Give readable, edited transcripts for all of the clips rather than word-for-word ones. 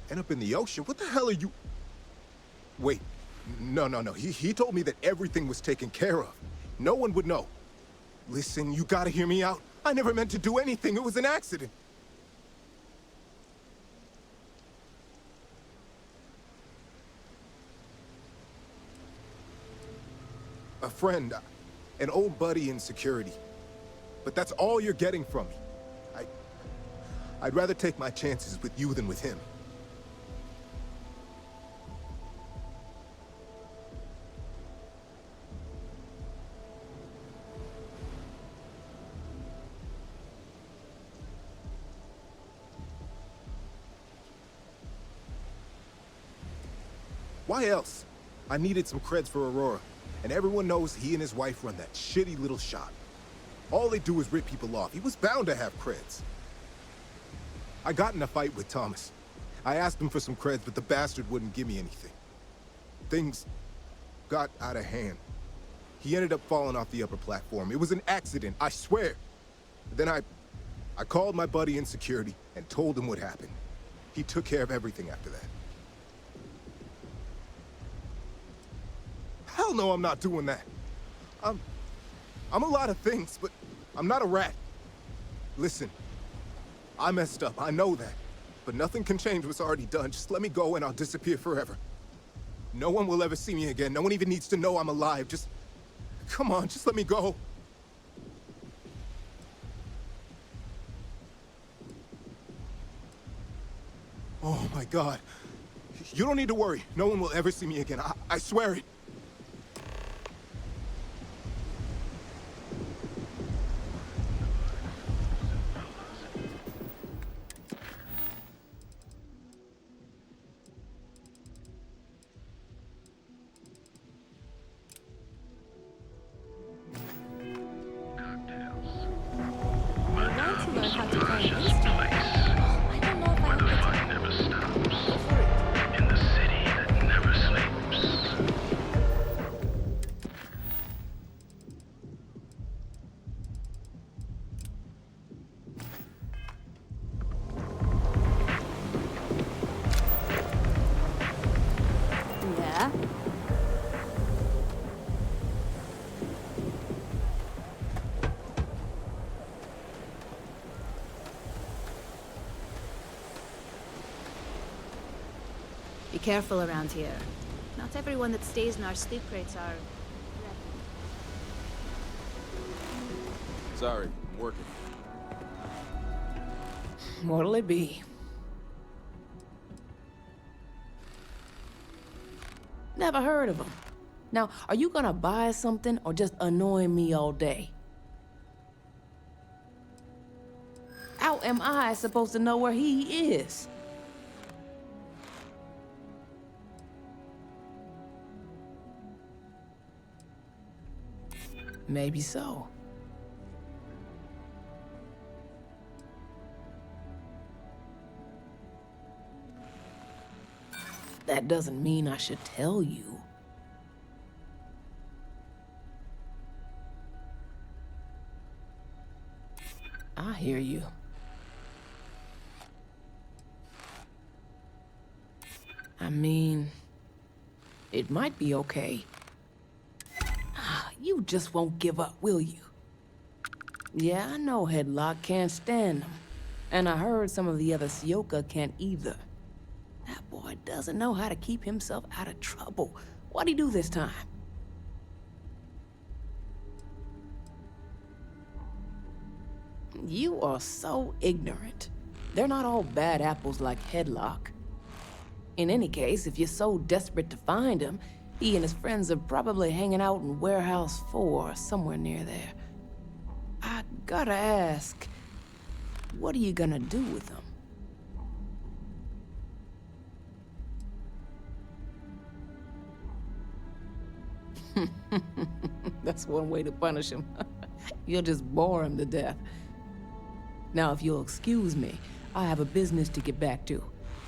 End up in the ocean? What the hell are you... Wait. No. He told me that everything was taken care of. No one would know. Listen, you gotta hear me out. I never meant to do anything. It was an accident. A friend. An old buddy in security. But that's all you're getting from me. I'd rather take my chances with you than with him. Why else? I needed some creds for Aurora, and everyone knows he and his wife run that shitty little shop. All they do is rip people off. He was bound to have creds. I got in a fight with Thomas. I asked him for some creds, but the bastard wouldn't give me anything. Things got out of hand. He ended up falling off the upper platform. It was an accident, I swear. Then I called my buddy in security and told him what happened. He took care of everything after that. Hell no, I'm not doing that. I'm a lot of things, but I'm not a rat. Listen, I messed up, I know that. But nothing can change what's already done. Just let me go and I'll disappear forever. No one will ever see me again. No one even needs to know I'm alive. Just... come on, just let me go. Oh my God. You don't need to worry. No one will ever see me again. I swear it. Be careful around here. Not everyone that stays in our sleep crates are... Sorry, I'm working. What'll it be? Never heard of him. Now, are you gonna buy something or just annoy me all day? How am I supposed to know where he is? Maybe so. That doesn't mean I should tell you. I hear you. I mean, it might be okay. You just won't give up, will you? Yeah, I know Headlock can't stand them. And I heard some of the other Sioka can't either. That boy doesn't know how to keep himself out of trouble. What'd he do this time? You are so ignorant. They're not all bad apples like Headlock. In any case, if you're so desperate to find him, he and his friends are probably hanging out in Warehouse 4, somewhere near there. I gotta ask, what are you gonna do with them? That's one way to punish him. You'll just bore him to death. Now, if you'll excuse me, I have a business to get back to.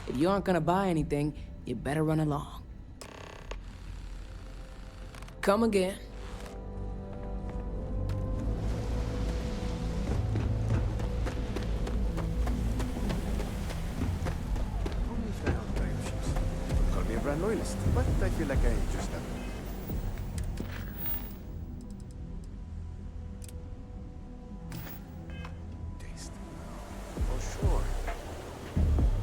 If you aren't gonna buy anything, you better run along. Come again. loyalist, but I feel like I just have. Taste. Oh, sure.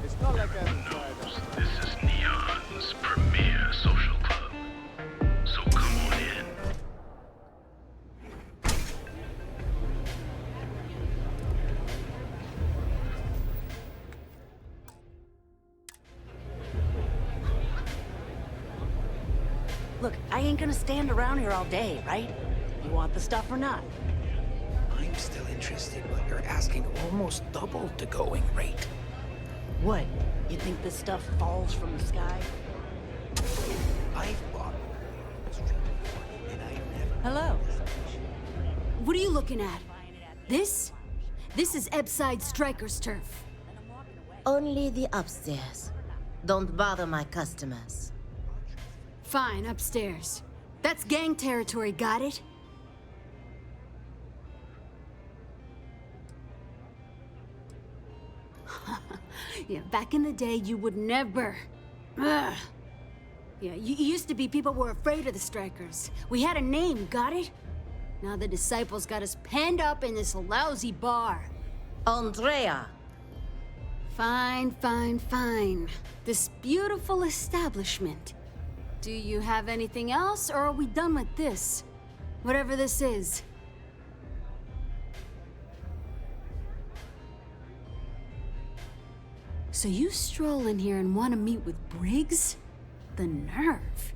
It's not like I haven't tried that. This is Neon's premier social club. So come on in. Look, I ain't gonna stand around here all day, right? You want the stuff or not? I'm still interested, but you're asking almost double the going rate. What? You think this stuff falls from the sky? I've bought and I never. Hello? What are you looking at? This? This is Ebbside Striker's turf. Only the upstairs. Don't bother my customers. Fine, upstairs. That's gang territory, got it? Yeah, back in the day, you would never. Ugh. Yeah, you used to be people were afraid of the Strikers. We had a name, got it? Now the disciples got us penned up in this lousy bar. Andrea! Fine, fine, fine. This beautiful establishment. Do you have anything else, or are we done with this? Whatever this is. So you stroll in here and want to meet with Briggs? The nerve.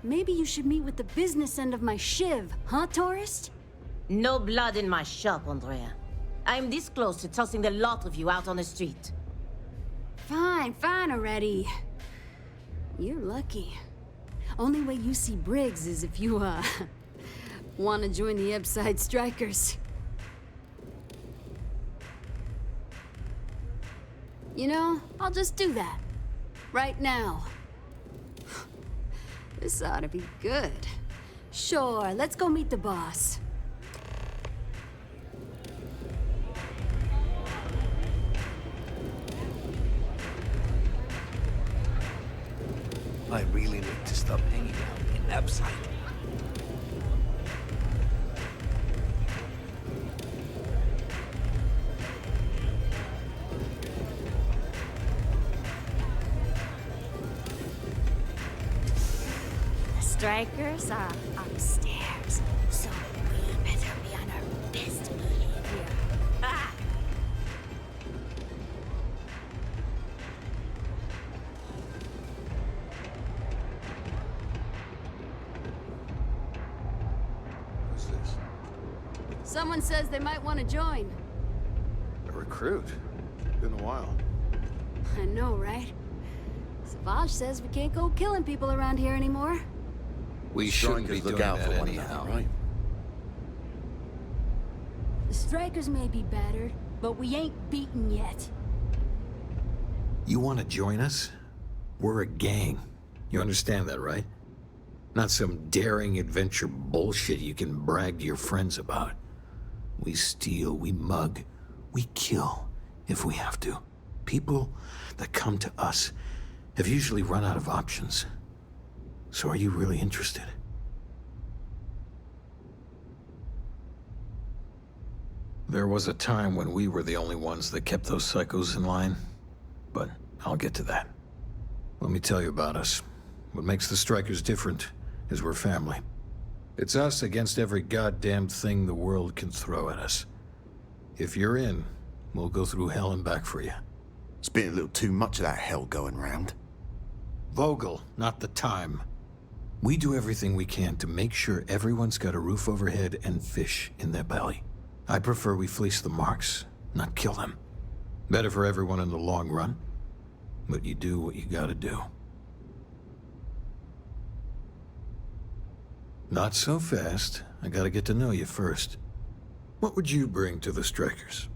Maybe you should meet with the business end of my shiv, huh, tourist? No blood in my shop, Andrea. I'm this close to tossing the lot of you out on the street. Fine, fine already. You're lucky. Only way you see Briggs is if you, want to join the Ebbside Strikers. You know, I'll just do that. Right now. This ought to be good. Sure, let's go meet the boss. I really need to stop hanging out in Ebbside. The Strikers are upstairs, so we better be on our best behavior. Ah! Who's this? Someone says they might want to join. A recruit. Been a while. I know, right? Savage says we can't go killing people around here anymore. We shouldn't be Strikers look doing out that for one anyhow. another, right? The Strikers may be battered, but we ain't beaten yet. You want to join us? We're a gang. You understand that, right? Not some daring adventure bullshit you can brag to your friends about. We steal, we mug, we kill if we have to. People that come to us have usually run out of options. So are you really interested? There was a time when we were the only ones that kept those psychos in line, but I'll get to that. Let me tell you about us. What makes the Strikers different is we're family. It's us against every goddamn thing the world can throw at us. If you're in, we'll go through hell and back for you. It's been a little too much of that hell going round. Vogel, not the time. We do everything we can to make sure everyone's got a roof overhead and fish in their belly. I prefer we fleece the marks, not kill them. Better for everyone in the long run. But you do what you gotta do. Not so fast. I gotta get to know you first. What would you bring to the Strikers?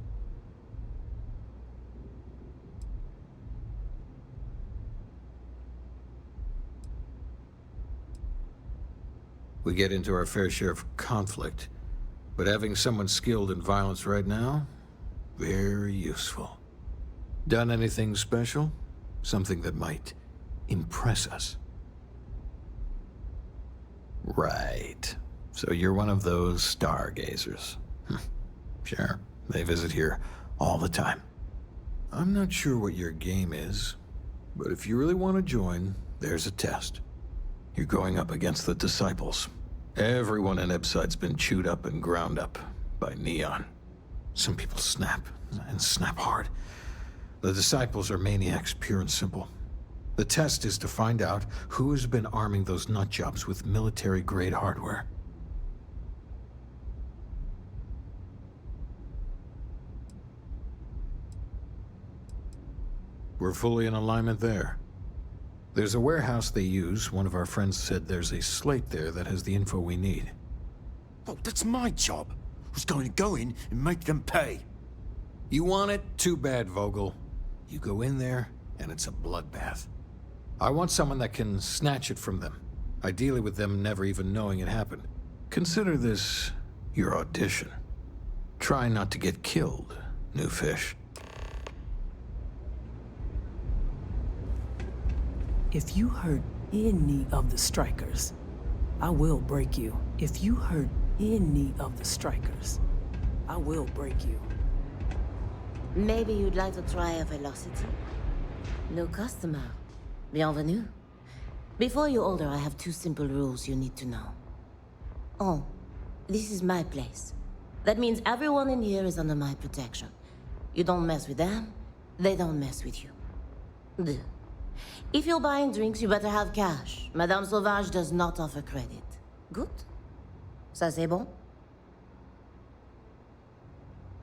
We get into our fair share of conflict, but having someone skilled in violence right now, very useful. Done anything special? Something that might impress us? Right. So you're one of those stargazers. Sure, they visit here all the time. I'm not sure what your game is, but if you really want to join, there's a test. You're going up against the Disciples. Everyone in Ebbside's been chewed up and ground up by Neon. Some people snap, and snap hard. The Disciples are maniacs, pure and simple. The test is to find out who has been arming those nutjobs with military-grade hardware. We're fully in alignment there. There's a warehouse they use. One of our friends said there's a slate there that has the info we need. Oh, that's my job. I was going to go in and make them pay. You want it? Too bad, Vogel. You go in there, and it's a bloodbath. I want someone that can snatch it from them. Ideally with them never even knowing it happened. Consider this your audition. Try not to get killed, new fish. If you hurt any of the strikers, I will break you. If you hurt any of the strikers, I will break you. Maybe you'd like to try a velocity? No customer. Bienvenue. Before you order, I have 2 simple rules you need to know. Oh, this is my place. That means everyone in here is under my protection. You don't mess with them, they don't mess with you. 2. If you're buying drinks, you better have cash. Madame Sauvage does not offer credit. Good? Ça c'est bon?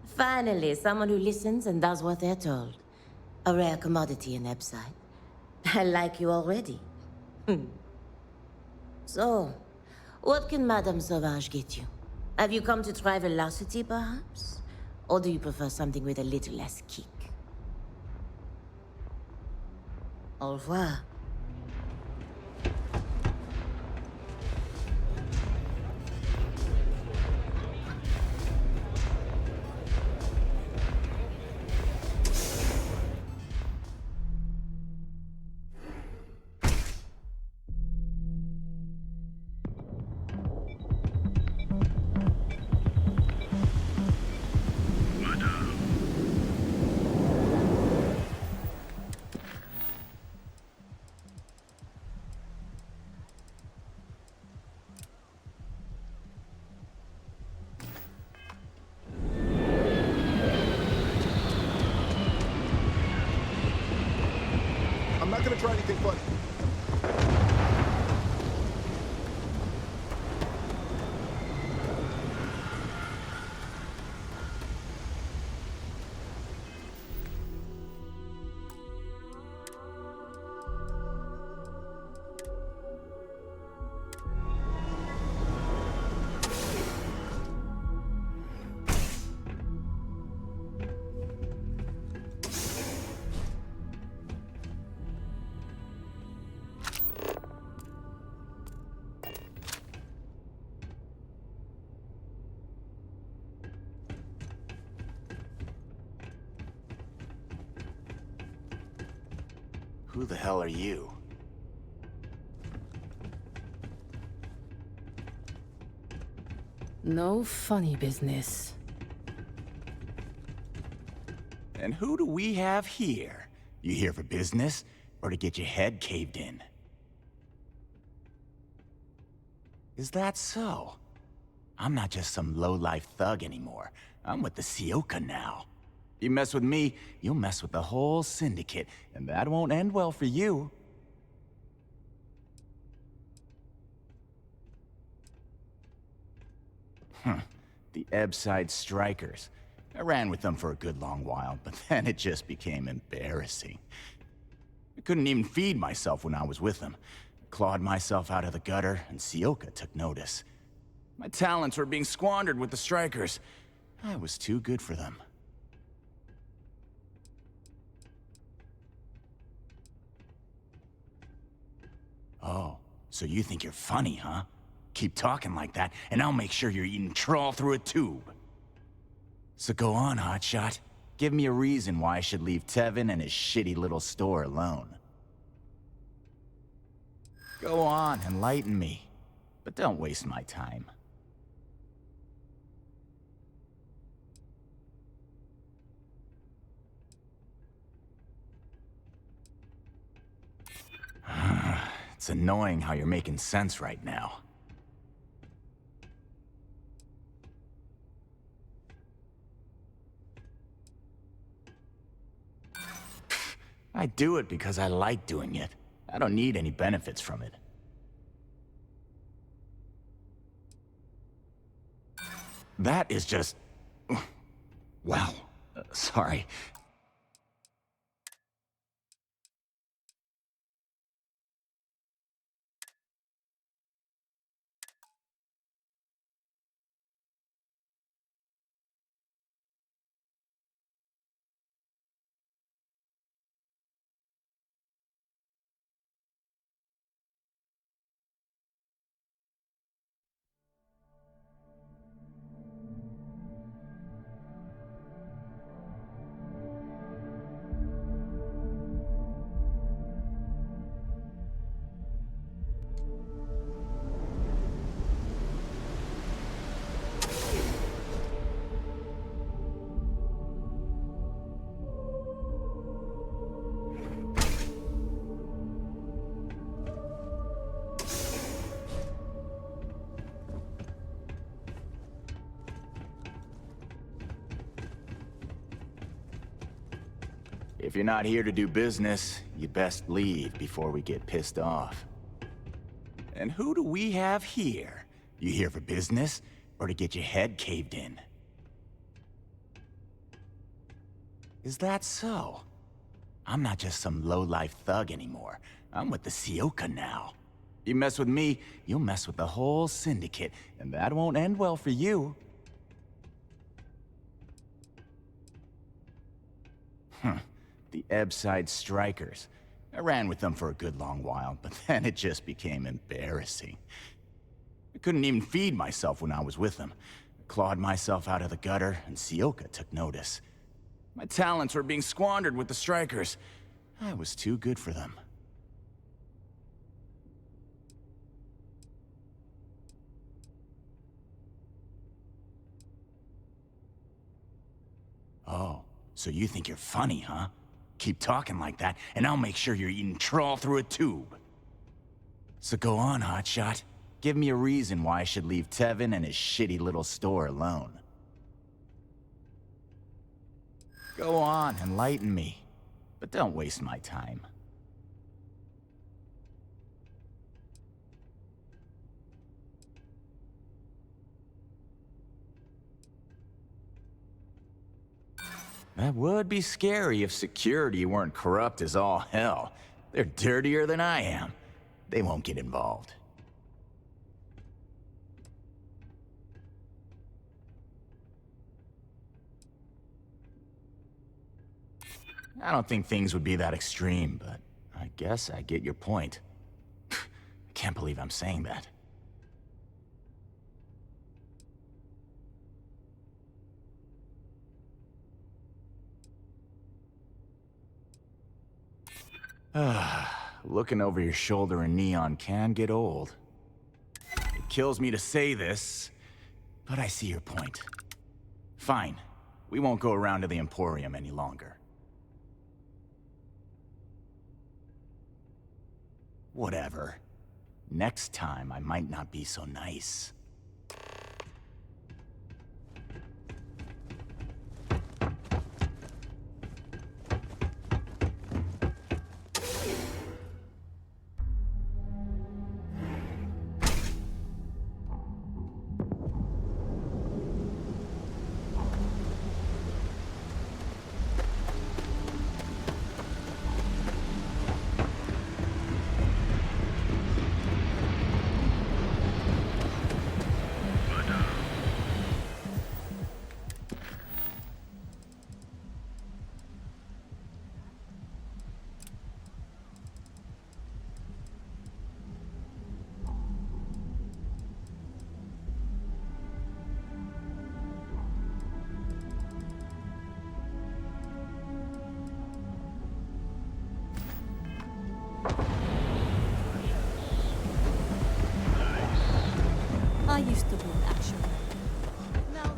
Finally, someone who listens and does what they're told. A rare commodity in Ebbside. I like you already. So, what can Madame Sauvage get you? Have you come to try velocity, perhaps? Or do you prefer something with a little less kick? Au revoir. I'm not gonna try anything funny. Who the hell are you? No funny business. And who do we have here? You here for business, or to get your head caved in? Is that so? I'm not just some low-life thug anymore. I'm with the Sioka now. You mess with me, you'll mess with the whole syndicate, and that won't end well for you. The Ebbside Strikers. I ran with them for a good long while, but then it just became embarrassing. I couldn't even feed myself when I was with them. I clawed myself out of the gutter, and Sioka took notice. My talents were being squandered with the Strikers. I was too good for them. Oh, so you think you're funny, huh? Keep talking like that, and I'll make sure you're eating trawl through a tube. So go on, hotshot. Give me a reason why I should leave Tevin and his shitty little store alone. Go on, enlighten me. but don't waste my time. It's annoying how you're making sense right now. I do it because I like doing it. I don't need any benefits from it. That is just... Wow. Sorry. If you're not here to do business, you best leave before we get pissed off. And who do we have here? You here for business, or to get your head caved in? Is that so? I'm not just some low-life thug anymore. I'm with the Sioka now. You mess with me, you'll mess with the whole syndicate, and that won't end well for you. The Ebbside Strikers. I ran with them for a good long while, but then it just became embarrassing. I couldn't even feed myself when I was with them. I clawed myself out of the gutter, and Sioka took notice. My talents were being squandered with the Strikers. I was too good for them. Oh, so you think you're funny, huh? Keep talking like that, and I'll make sure you're eating trawl through a tube. So go on, hotshot. Give me a reason why I should leave Tevin and his shitty little store alone. Go on, enlighten me. But don't waste my time. That would be scary if security weren't corrupt as all hell. They're dirtier than I am. They won't get involved. I don't think things would be that extreme, but I guess I get your point. I can't believe I'm saying that. Looking over your shoulder in neon can get old. It kills me to say this, but I see your point. Fine. We won't go around to the Emporium any longer. Whatever. Next time, I might not be so nice. used to boot, actually. No.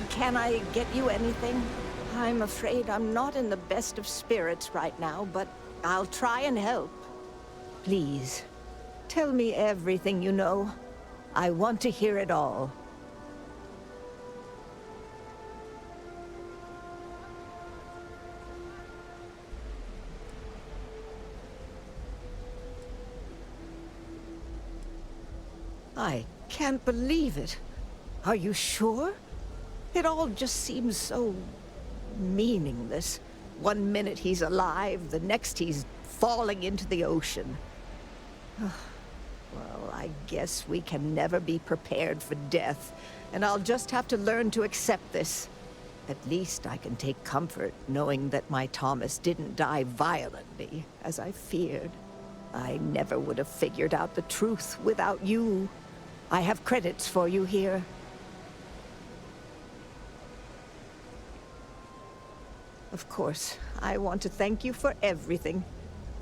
Can I get you anything? I'm afraid I'm not in the best of spirits right now, but I'll try and help. Please, tell me everything you know. I want to hear it all. I can't believe it. Are you sure? It all just seems so meaningless. One minute he's alive, the next he's falling into the ocean. Well, I guess we can never be prepared for death, and I'll just have to learn to accept this. At least I can take comfort knowing that my Thomas didn't die violently, as I feared. I never would have figured out the truth without you. I have credits for you here. Of course, I want to thank you for everything.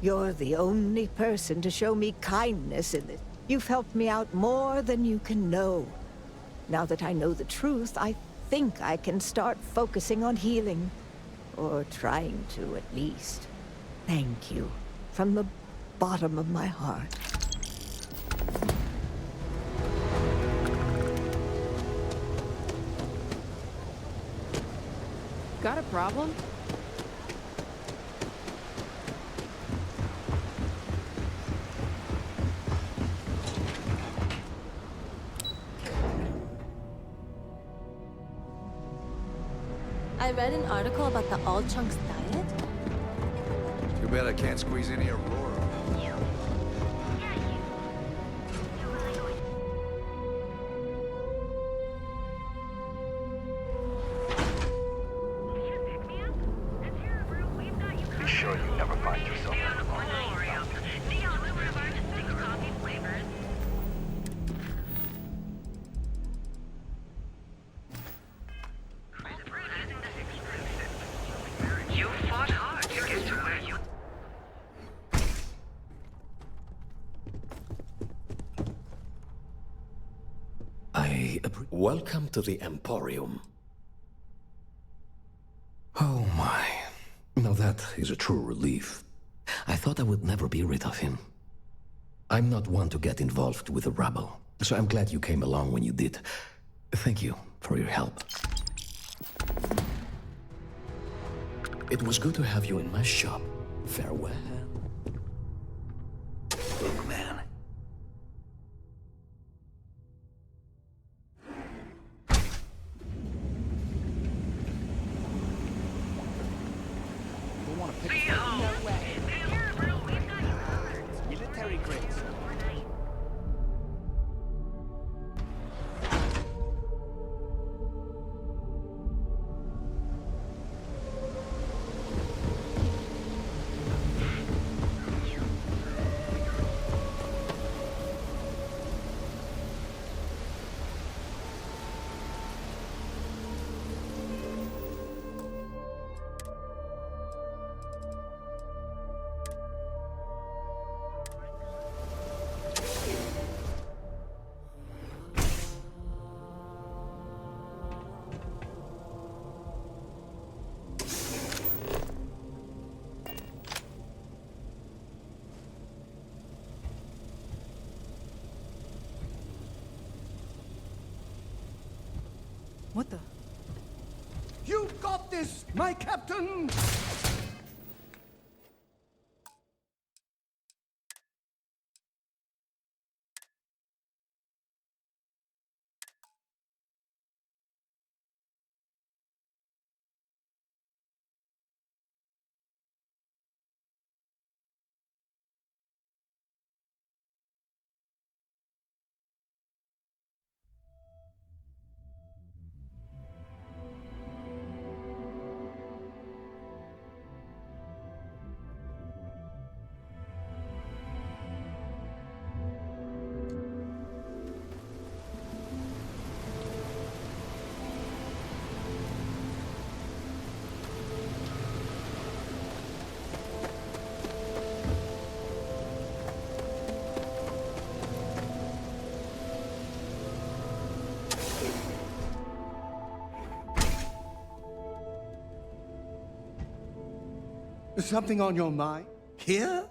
You're the only person to show me kindness in this. You've helped me out more than you can know. Now that I know the truth, I think I can start focusing on healing. Or trying to, at least. Thank you. From the bottom of my heart. Got a problem? I read an article about the all chunks diet. Too bad I can't squeeze any Aurora. Be sure you never find yourself alone. You fought hard to get to where you... Welcome to the Emporium. Oh my. Now that is a true relief. I thought I would never be rid of him. I'm not one to get involved with the rabble, so I'm glad you came along when you did. Thank you for your help. It was good to have you in my shop. Farewell. Look, man. Military grades. What the? You got this, my captain! Something on your mind? Here?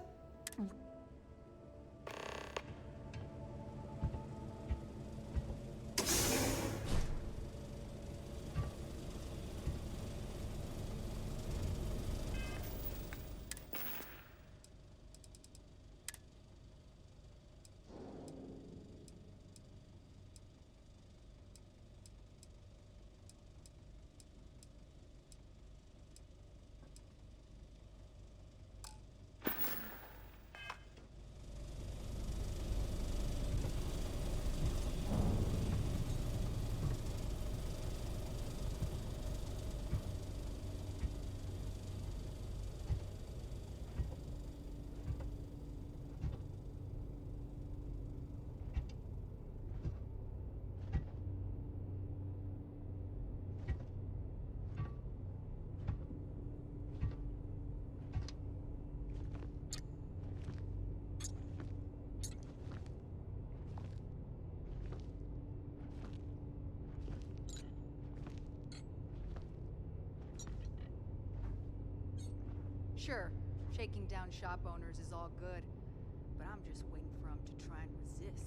Sure, shaking down shop owners is all good, but I'm just waiting for them to try and resist.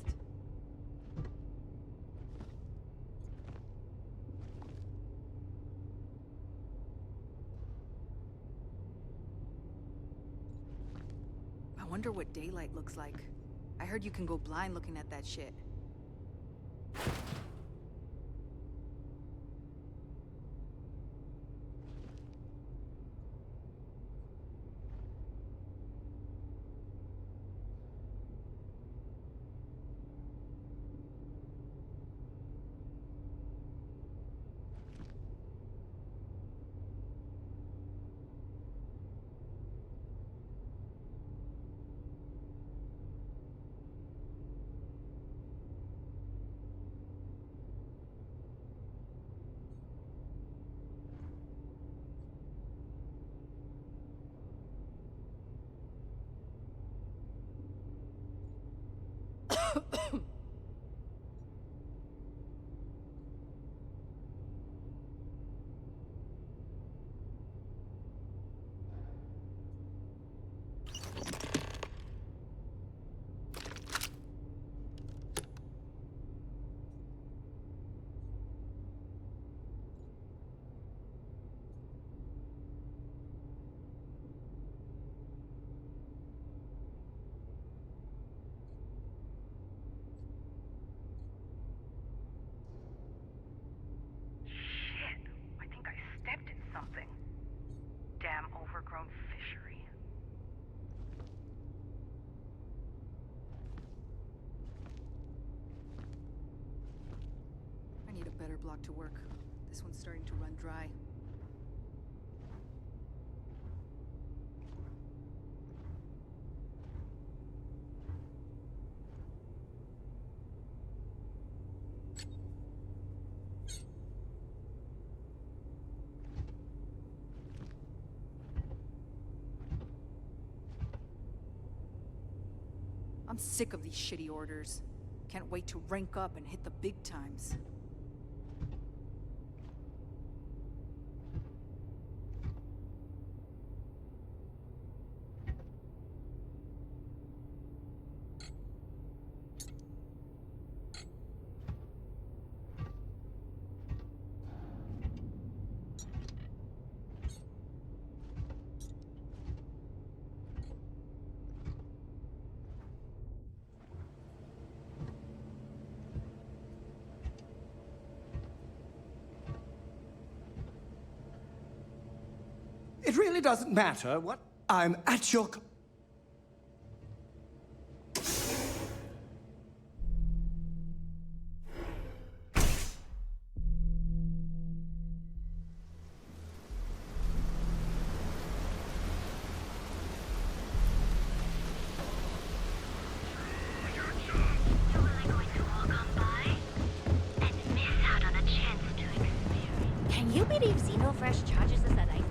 I wonder what daylight looks like. I heard you can go blind looking at that shit. Damn overgrown fishery. I need a better block to work. This one's starting to run dry. I'm sick of these shitty orders. Can't wait to rank up and hit the big times. It really doesn't matter what I'm at your... Can you believe Xenofresh charges us a license?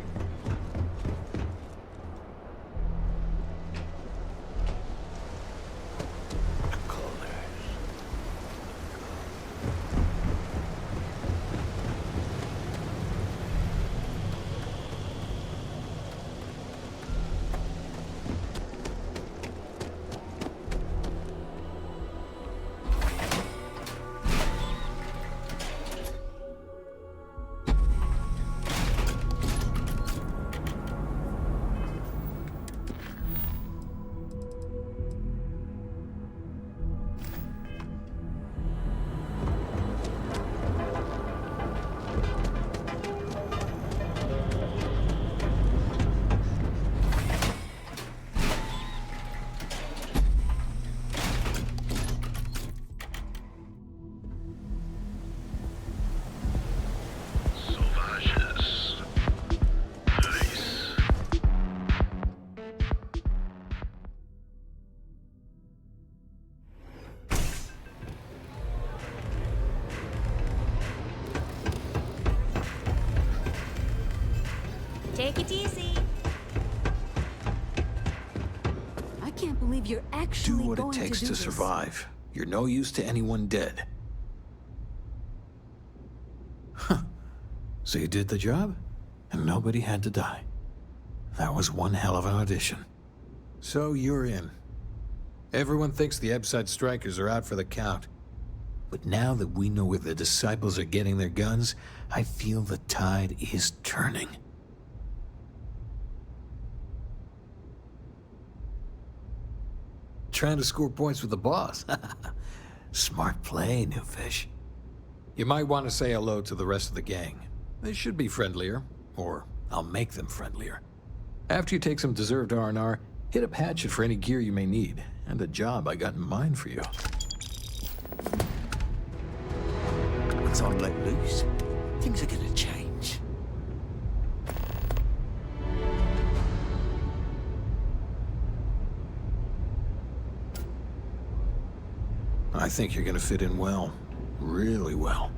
Take it easy. I can't believe you're actually Do what going it takes to do to this. survive. You're no use to anyone dead. Huh. So you did the job, and nobody had to die. That was one hell of an audition. So you're in. Everyone thinks the Ebbside strikers are out for the count. But now that we know where the disciples are getting their guns, I feel the tide is turning. Trying to score points with the boss. Smart play, new fish. You might want to say hello to the rest of the gang. They should be friendlier, or I'll make them friendlier. After you take some deserved R&R, hit up Hatchet for any gear you may need, and a job I got in mind for you. Once I'm let loose, things are gonna change. I think you're gonna fit in well. Really well.